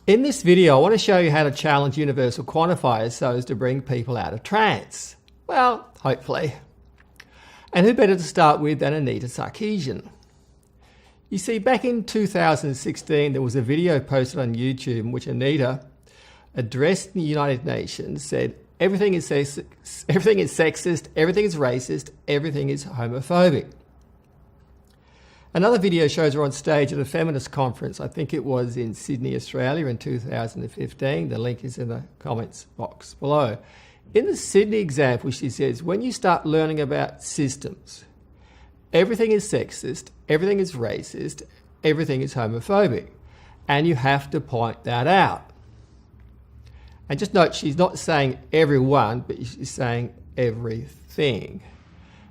In this video, I want to show you how to challenge universal quantifiers so as to bring people out of trance. Well, hopefully. And who better to start with than Anita Sarkeesian? You see, back in 2016, there was a video posted on YouTube in which Anita addressed the United Nations, said, everything is sexist, everything is racist, everything is homophobic. Another video shows her on stage at a feminist conference. I think it was in Sydney, Australia in 2015. The link is in the comments box below. In the Sydney example, she says, when you start learning about systems, everything is sexist, everything is racist, everything is homophobic. And you have to point that out. And just note, she's not saying everyone, but she's saying everything.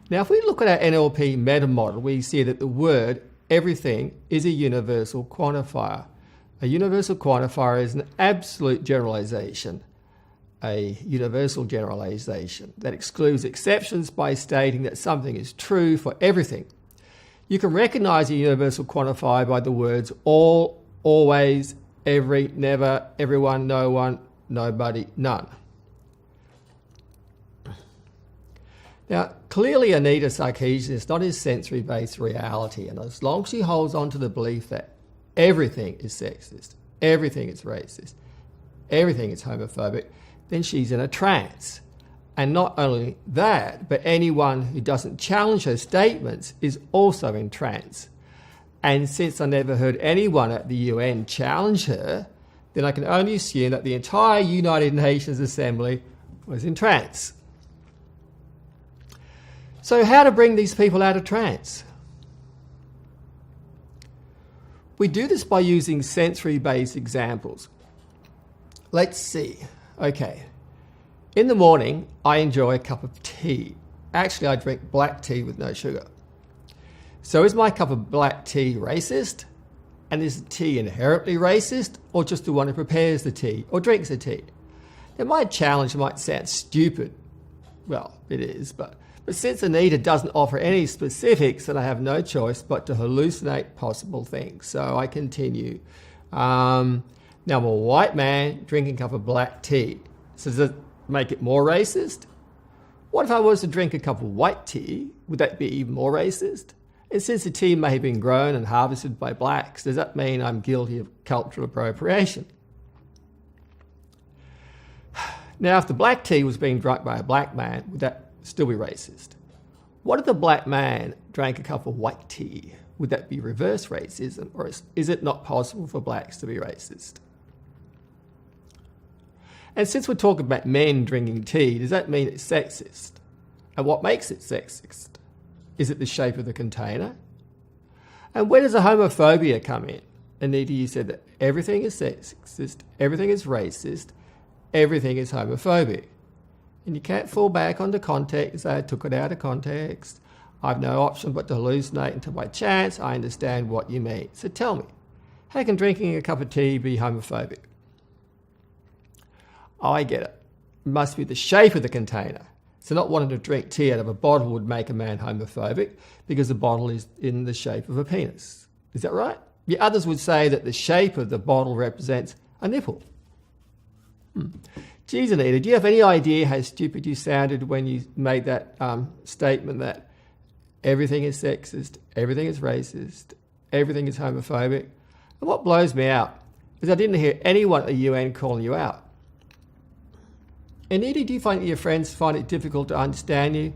Now, if we look at our NLP meta model, we see that the word everything is a universal quantifier. A universal quantifier is an absolute generalization, a universal generalization that excludes exceptions by stating that something is true for everything. You can recognize a universal quantifier by the words all, always, every, never, everyone, no one, nobody, none. Now, clearly Anita Sarkeesian is not his sensory-based reality, and as long as she holds on to the belief that everything is sexist, everything is racist, everything is homophobic, then she's in a trance. And not only that, but anyone who doesn't challenge her statements is also in trance. And since I never heard anyone at the UN challenge her, then I can only assume that the entire United Nations Assembly was in trance. So how to bring these people out of trance? We do this by using sensory-based examples. Let's see. Okay. In the morning, I enjoy a cup of tea. Actually, I drink black tea with no sugar. So is my cup of black tea racist? And is the tea inherently racist, or just the one who prepares the tea or drinks the tea? Now, my challenge might sound stupid. Well, it is, but since Anita doesn't offer any specifics, then I have no choice but to hallucinate possible things. So I continue. Now, I'm a white man drinking a cup of black tea. So does it make it more racist? What if I was to drink a cup of white tea? Would that be even more racist? And since the tea may have been grown and harvested by blacks, does that mean I'm guilty of cultural appropriation? Now, if the black tea was being drunk by a black man, would that still be racist? What if the black man drank a cup of white tea? Would that be reverse racism, or is it not possible for blacks to be racist? And since we're talking about men drinking tea, does that mean it's sexist? And what makes it sexist? Is it the shape of the container? And where does the homophobia come in? Anita, you said that everything is sexist, everything is racist, everything is homophobic. And you can't fall back onto context and say, I took it out of context. I've no option but to hallucinate until by chance I understand what you mean. So tell me, how can drinking a cup of tea be homophobic? Oh, I get it. It must be the shape of the container. So not wanting to drink tea out of a bottle would make a man homophobic because the bottle is in the shape of a penis. Is that right? Yeah, others would say that the shape of the bottle represents a nipple. Geez, Anita, do you have any idea how stupid you sounded when you made that statement that everything is sexist, everything is racist, everything is homophobic? And what blows me out is I didn't hear anyone at the UN calling you out. Anita, do you find that your friends find it difficult to understand you?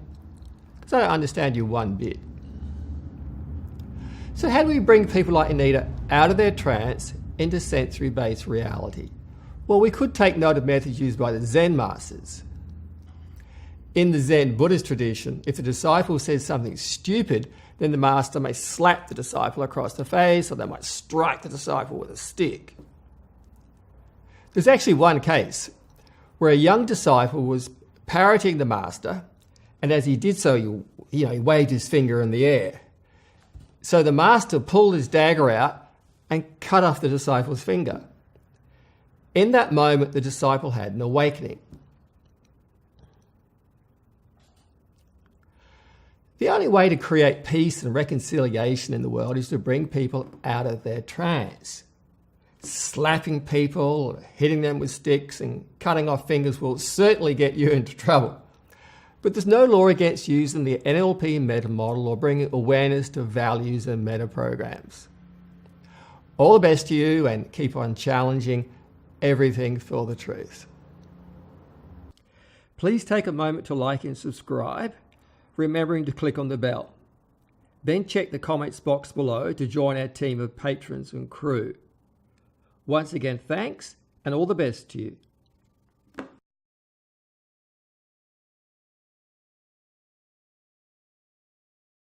Because I don't understand you one bit. So how do we bring people like Anita out of their trance into sensory-based reality? Well, we could take note of methods used by the Zen masters. In the Zen Buddhist tradition, if the disciple says something stupid, then the master may slap the disciple across the face, or they might strike the disciple with a stick. There's actually one case where a young disciple was parroting the master, and as he did so, he waved his finger in the air. So the master pulled his dagger out and cut off the disciple's finger. In that moment, the disciple had an awakening. The only way to create peace and reconciliation in the world is to bring people out of their trance. slapping people, hitting them with sticks and cutting off fingers will certainly get you into trouble. But there's no law against using the NLP meta model or bringing awareness to values and meta programs. All the best to you, and keep on challenging everything for the truth. Please take a moment to like and subscribe, remembering to click on the bell. Then check the comments box below to join our team of patrons and crew. Once again, thanks and all the best to you.